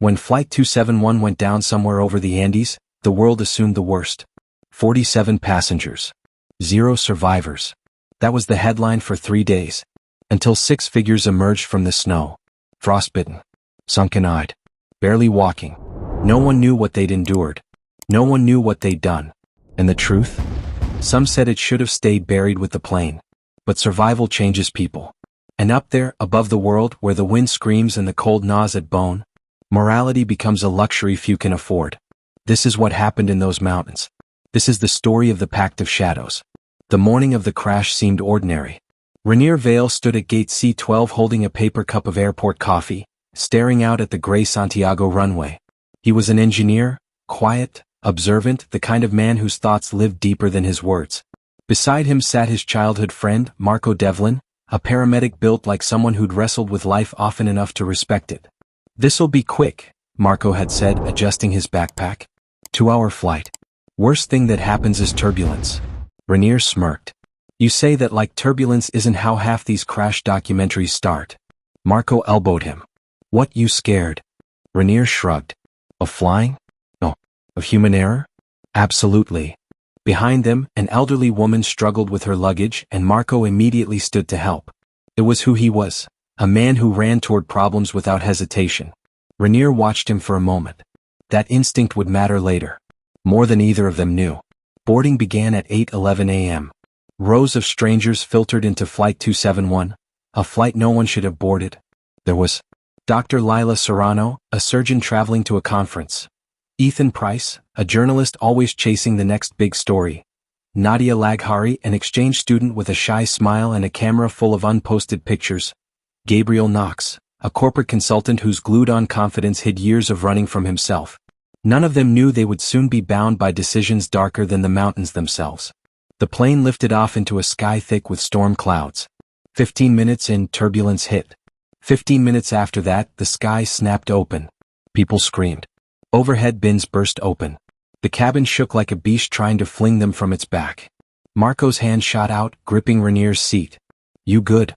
When Flight 271 went down somewhere over the Andes, the world assumed the worst. 47 passengers. 0 survivors. That was the headline for 3 days. Until 6 figures emerged from the snow. Frostbitten. Sunken-eyed. Barely walking. No one knew what they'd endured. No one knew what they'd done. And the truth? Some said it should have stayed buried with the plane. But survival changes people. And up there, above the world, where the wind screams and the cold gnaws at bone, morality becomes a luxury few can afford. This is what happened in those mountains. This is the story of the Pact of Shadows. The morning of the crash seemed ordinary. Rainier Vale stood at gate C-12 holding a paper cup of airport coffee, staring out at the gray Santiago runway. He was an engineer, quiet, observant, the kind of man whose thoughts lived deeper than his words. Beside him sat his childhood friend, Marco Devlin, a paramedic built like someone who'd wrestled with life often enough to respect it. "This'll be quick," Marco had said, adjusting his backpack. 2-hour flight. Worst thing that happens is turbulence. Rainier smirked. "You say that like turbulence isn't how half these crash documentaries start." Marco elbowed him. "What, you scared?" Rainier shrugged. "Of flying? No. Of human error? Absolutely." Behind them, an elderly woman struggled with her luggage and Marco immediately stood to help. It was who he was, a man who ran toward problems without hesitation. Rainier watched him for a moment. That instinct would matter later. More than either of them knew. Boarding began at 8:11 a.m. Rows of strangers filtered into Flight 271, a flight no one should have boarded. There was Dr. Lila Serrano, a surgeon traveling to a conference. Ethan Price, a journalist always chasing the next big story. Nadia Laghari, an exchange student with a shy smile and a camera full of unposted pictures. Gabriel Knox, a corporate consultant whose glued-on confidence hid years of running from himself. None of them knew they would soon be bound by decisions darker than the mountains themselves. The plane lifted off into a sky thick with storm clouds. 15 minutes in, turbulence hit. 15 minutes after that, the sky snapped open. People screamed. Overhead bins burst open. The cabin shook like a beast trying to fling them from its back. Marco's hand shot out, gripping Rainier's seat. "You good?"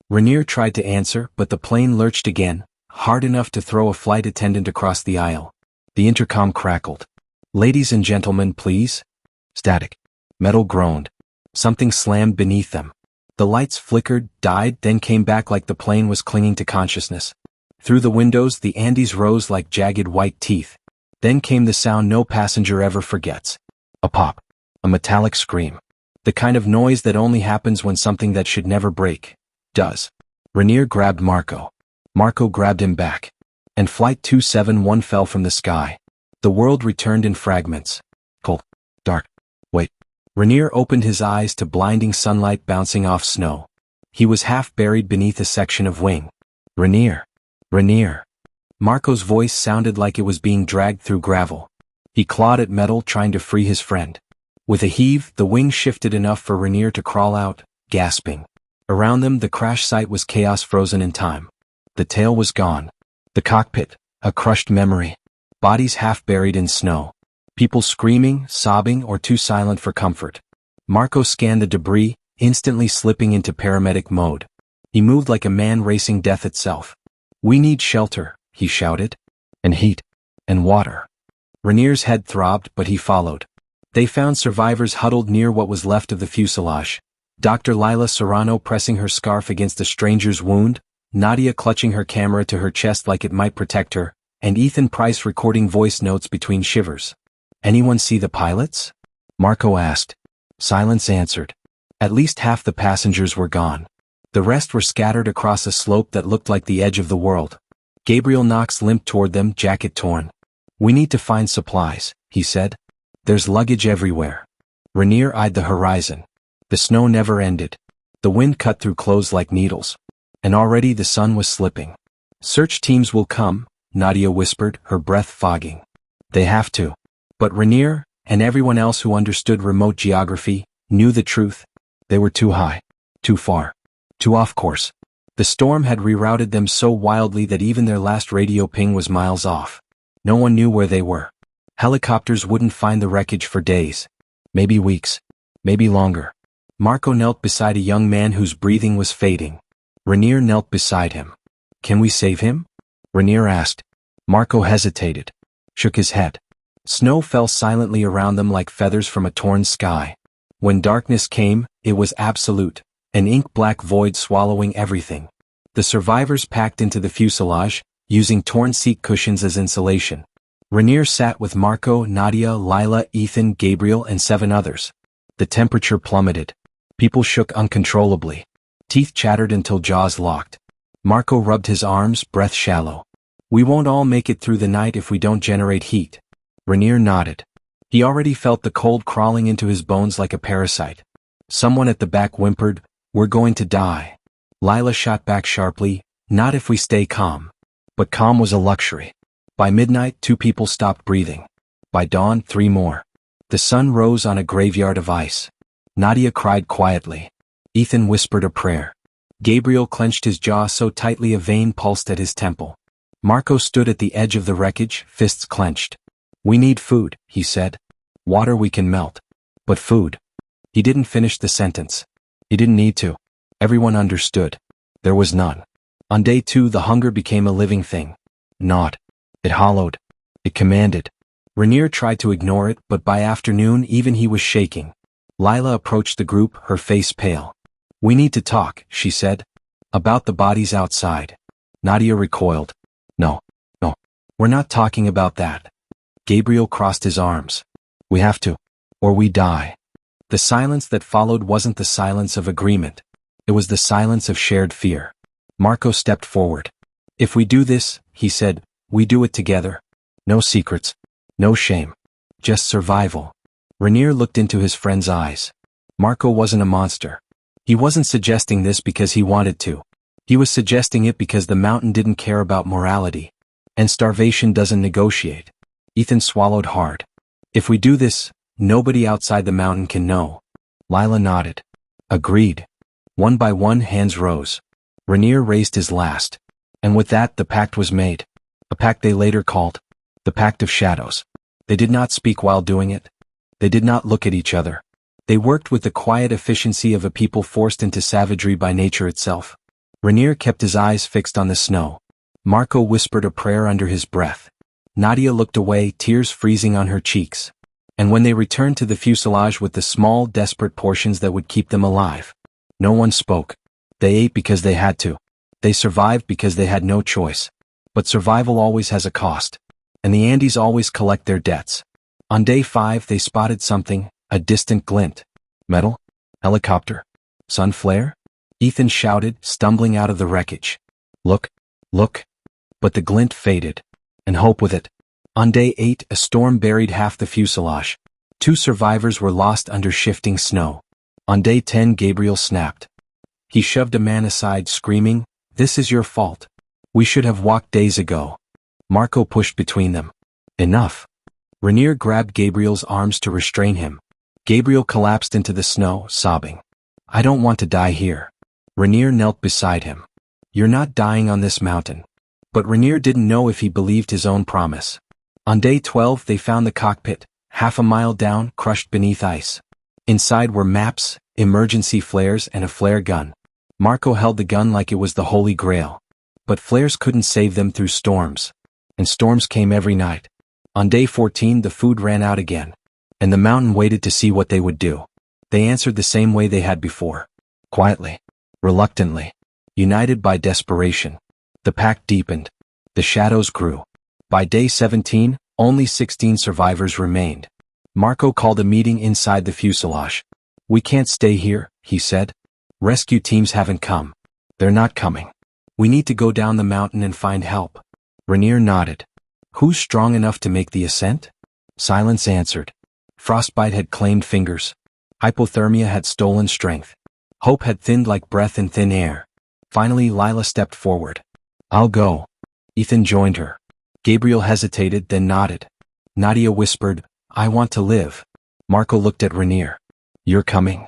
Rainier tried to answer, but the plane lurched again, hard enough to throw a flight attendant across the aisle. The intercom crackled. "Ladies and gentlemen, please." Static. Metal groaned. Something slammed beneath them. The lights flickered, died, then came back like the plane was clinging to consciousness. Through the windows the Andes rose like jagged white teeth. Then came the sound no passenger ever forgets. A pop. A metallic scream. The kind of noise that only happens when something that should never break does. Rainier grabbed Marco. Marco grabbed him back. And Flight 271 fell from the sky. The world returned in fragments. Cold. Dark. Wait. Rainier opened his eyes to blinding sunlight bouncing off snow. He was half buried beneath a section of wing. "Rainier. Rainier." Marco's voice sounded like it was being dragged through gravel. He clawed at metal trying to free his friend. With a heave, the wing shifted enough for Rainier to crawl out, gasping. Around them the crash site was chaos frozen in time. The tail was gone. The cockpit, a crushed memory. Bodies half buried in snow. People screaming, sobbing, or too silent for comfort. Marco scanned the debris, instantly slipping into paramedic mode. He moved like a man racing death itself. "We need shelter," he shouted. "And heat. And water." Rainier's head throbbed, but he followed. They found survivors huddled near what was left of the fuselage. Dr. Lila Serrano pressing her scarf against a stranger's wound, Nadia clutching her camera to her chest like it might protect her, and Ethan Price recording voice notes between shivers. "Anyone see the pilots?" Marco asked. Silence answered. At least half the passengers were gone. The rest were scattered across a slope that looked like the edge of the world. Gabriel Knox limped toward them, jacket torn. "We need to find supplies," he said. "There's luggage everywhere." Rainier eyed the horizon. The snow never ended. The wind cut through clothes like needles. And already the sun was slipping. "Search teams will come," Nadia whispered, her breath fogging. "They have to." But Rainier, and everyone else who understood remote geography, knew the truth. They were too high. Too far. Too off course. The storm had rerouted them so wildly that even their last radio ping was miles off. No one knew where they were. Helicopters wouldn't find the wreckage for days. Maybe weeks. Maybe longer. Marco knelt beside a young man whose breathing was fading. Rainier knelt beside him. "Can we save him?" Rainier asked. Marco hesitated, shook his head. Snow fell silently around them like feathers from a torn sky. When darkness came, it was absolute, an ink-black void swallowing everything. The survivors packed into the fuselage, using torn seat cushions as insulation. Rainier sat with Marco, Nadia, Lila, Ethan, Gabriel, and 7 others. The temperature plummeted. People shook uncontrollably. Teeth chattered until jaws locked. Marco rubbed his arms, breath shallow. We won't all make it through the night if we don't generate heat. Rainier nodded. He already felt the cold crawling into his bones like a parasite. Someone at the back whimpered, "We're going to die." Lila shot back sharply, "Not if we stay calm." But calm was a luxury. By midnight, 2 people stopped breathing. By dawn, 3 more. The sun rose on a graveyard of ice. Nadia cried quietly. Ethan whispered a prayer. Gabriel clenched his jaw so tightly a vein pulsed at his temple. Marco stood at the edge of the wreckage, fists clenched. "We need food," he said. "Water we can melt. But food." He didn't finish the sentence. He didn't need to. Everyone understood. There was none. On day 2 the hunger became a living thing. Gnawed. It hollowed. It commanded. Rainier tried to ignore it, but by afternoon even he was shaking. Lila approached the group, her face pale. "We need to talk," she said. "About the bodies outside." Nadia recoiled. No. We're not talking about that." Gabriel crossed his arms. "We have to. Or we die." The silence that followed wasn't the silence of agreement. It was the silence of shared fear. Marco stepped forward. "If we do this," he said, "we do it together. No secrets. No shame. Just survival." Rainier looked into his friend's eyes. Marco wasn't a monster. He wasn't suggesting this because he wanted to. He was suggesting it because the mountain didn't care about morality. And starvation doesn't negotiate. Ethan swallowed hard. "If we do this, nobody outside the mountain can know." Lila nodded. "Agreed." One by one hands rose. Rainier raised his last. And with that the pact was made. A pact they later called the Pact of Shadows. They did not speak while doing it. They did not look at each other. They worked with the quiet efficiency of a people forced into savagery by nature itself. Rainier kept his eyes fixed on the snow. Marco whispered a prayer under his breath. Nadia looked away, tears freezing on her cheeks. And when they returned to the fuselage with the small, desperate portions that would keep them alive, no one spoke. They ate because they had to. They survived because they had no choice. But survival always has a cost. And the Andes always collect their debts. On day 5 they spotted something, a distant glint. Metal? Helicopter? Sun flare? Ethan shouted, stumbling out of the wreckage. Look. But the glint faded. And hope with it. On day 8 a storm buried half the fuselage. 2 survivors were lost under shifting snow. On day 10 Gabriel snapped. He shoved a man aside, screaming, "This is your fault. We should have walked days ago." Marco pushed between them. "Enough." Rainier grabbed Gabriel's arms to restrain him. Gabriel collapsed into the snow, sobbing. "I don't want to die here." Rainier knelt beside him. "You're not dying on this mountain." But Rainier didn't know if he believed his own promise. On day 12 they found the cockpit, half a mile down, crushed beneath ice. Inside were maps, emergency flares, and a flare gun. Marco held the gun like it was the Holy Grail. But flares couldn't save them through storms. And storms came every night. On day 14 the food ran out again. And the mountain waited to see what they would do. They answered the same way they had before. Quietly. Reluctantly. United by desperation. The pact deepened. The shadows grew. By day 17, only 16 survivors remained. Marco called a meeting inside the fuselage. "We can't stay here," he said. "Rescue teams haven't come. They're not coming. We need to go down the mountain and find help." Rainier nodded. "Who's strong enough to make the ascent?" Silence answered. Frostbite had claimed fingers. Hypothermia had stolen strength. Hope had thinned like breath in thin air. Finally Lila stepped forward. "I'll go." Ethan joined her. Gabriel hesitated, then nodded. Nadia whispered, "I want to live." Marco looked at Rainier. "You're coming."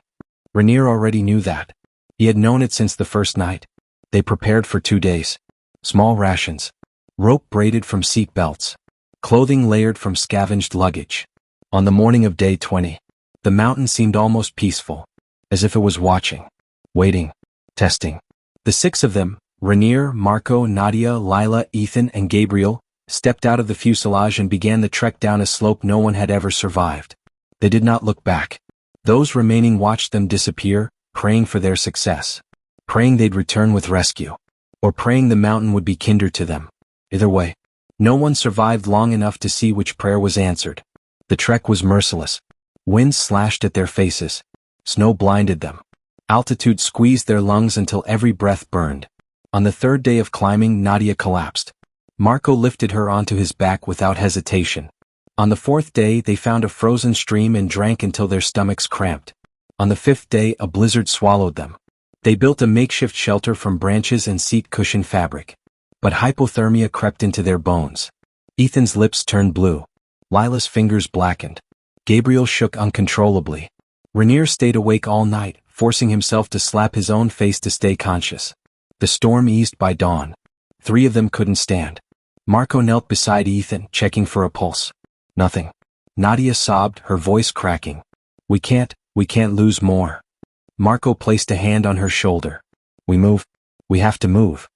Rainier already knew that. He had known it since the first night. They prepared for 2 days. Small rations. Rope braided from seat belts. Clothing layered from scavenged luggage. On the morning of day 20, the mountain seemed almost peaceful. As if it was watching. Waiting. Testing. The 6 of them, Rainier, Marco, Nadia, Lila, Ethan, and Gabriel, stepped out of the fuselage and began the trek down a slope no one had ever survived. They did not look back. Those remaining watched them disappear, praying for their success. Praying they'd return with rescue. Or praying the mountain would be kinder to them. Either way, no one survived long enough to see which prayer was answered. The trek was merciless. Winds slashed at their faces. Snow blinded them. Altitude squeezed their lungs until every breath burned. On the third day of climbing, Nadia collapsed. Marco lifted her onto his back without hesitation. On the fourth day, they found a frozen stream and drank until their stomachs cramped. On the fifth day, a blizzard swallowed them. They built a makeshift shelter from branches and seat cushion fabric. But hypothermia crept into their bones. Ethan's lips turned blue. Lila's fingers blackened. Gabriel shook uncontrollably. Rainier stayed awake all night, forcing himself to slap his own face to stay conscious. The storm eased by dawn. 3 of them couldn't stand. Marco knelt beside Ethan, checking for a pulse. Nothing. Nadia sobbed, her voice cracking. We can't lose more. Marco placed a hand on her shoulder. We have to move.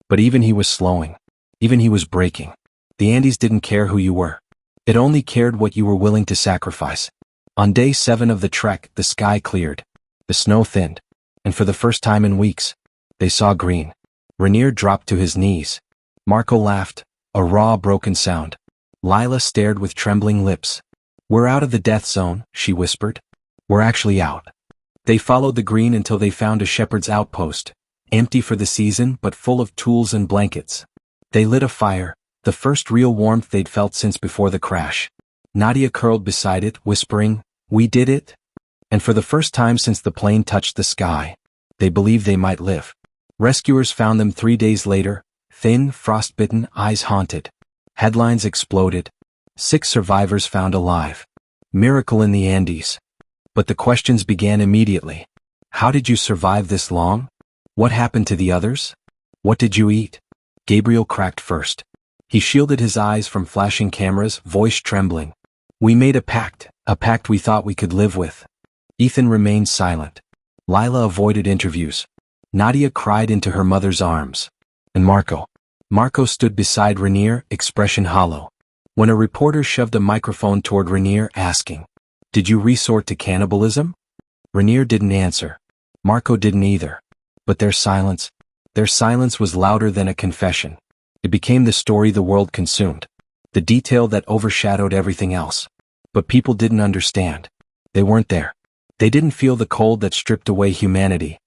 But even he was slowing. Even he was breaking. The Andes didn't care who you were. It only cared what you were willing to sacrifice. On day 7 of the trek, the sky cleared. The snow thinned. And for the first time in weeks, they saw green. Rainier dropped to his knees. Marco laughed, a raw, broken sound. Lila stared with trembling lips. We're out of the death zone, she whispered. We're actually out. They followed the green until they found a shepherd's outpost, empty for the season but full of tools and blankets. They lit a fire, the first real warmth they'd felt since before the crash. Nadia curled beside it, whispering, "We did it?" And for the first time since the plane touched the sky, they believed they might live. Rescuers found them 3 days later, thin, frostbitten, eyes haunted. Headlines exploded. 6 survivors found alive. Miracle in the Andes. But the questions began immediately. How did you survive this long? What happened to the others? What did you eat? Gabriel cracked first. He shielded his eyes from flashing cameras, voice trembling. We made a pact we thought we could live with. Ethan remained silent. Lila avoided interviews. Nadia cried into her mother's arms. And Marco stood beside Rainier, expression hollow. When a reporter shoved a microphone toward Rainier, asking, "Did you resort to cannibalism?" Rainier didn't answer. Marco didn't either. But their silence was louder than a confession. It became the story the world consumed. The detail that overshadowed everything else. But people didn't understand. They weren't there. They didn't feel the cold that stripped away humanity.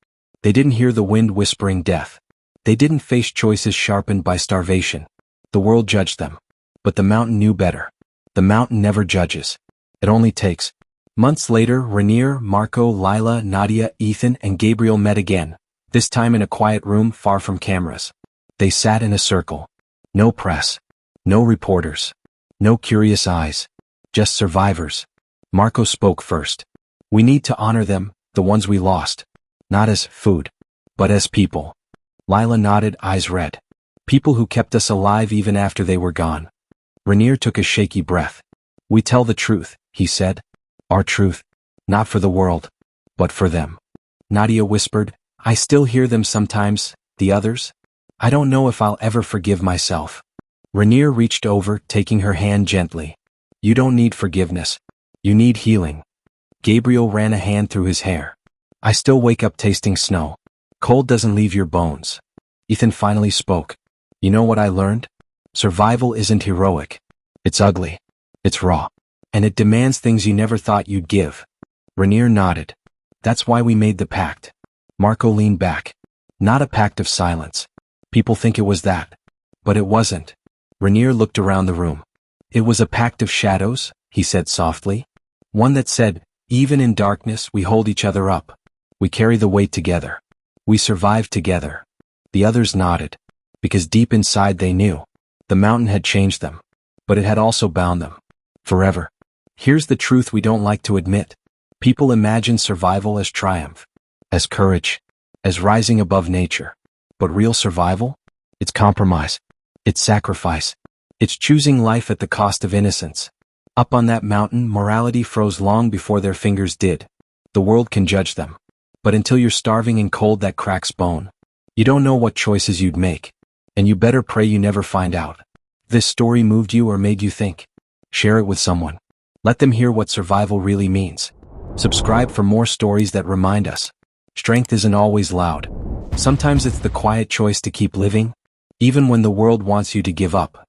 They didn't hear the wind whispering death. They didn't face choices sharpened by starvation. The world judged them. But the mountain knew better. The mountain never judges. It only takes. Months later, Rainier, Marco, Lila, Nadia, Ethan, and Gabriel met again, this time in a quiet room far from cameras. They sat in a circle. No press. No reporters. No curious eyes. Just survivors. Marco spoke first. We need to honor them, the ones we lost. Not as food, but as people. Lila nodded, eyes red. People who kept us alive even after they were gone. Rainier took a shaky breath. We tell the truth, he said. Our truth. Not for the world, but for them. Nadia whispered, I still hear them sometimes, the others. I don't know if I'll ever forgive myself. Rainier reached over, taking her hand gently. You don't need forgiveness. You need healing. Gabriel ran a hand through his hair. I still wake up tasting snow. Cold doesn't leave your bones. Ethan finally spoke. You know what I learned? Survival isn't heroic. It's ugly. It's raw. And it demands things you never thought you'd give. Rainier nodded. That's why we made the pact. Marco leaned back. Not a pact of silence. People think it was that. But it wasn't. Rainier looked around the room. It was a pact of shadows, he said softly. One that said, even in darkness we hold each other up. We carry the weight together. We survive together. The others nodded. Because deep inside they knew. The mountain had changed them. But it had also bound them. Forever. Here's the truth we don't like to admit. People imagine survival as triumph. As courage. As rising above nature. But real survival? It's compromise. It's sacrifice. It's choosing life at the cost of innocence. Up on that mountain, morality froze long before their fingers did. The world can judge them. But until you're starving and cold that cracks bone, you don't know what choices you'd make. And you better pray you never find out. this story moved you or made you think, share it with someone. Let them hear what survival really means. Subscribe for more stories that remind us. Strength isn't always loud. Sometimes it's the quiet choice to keep living, even when the world wants you to give up.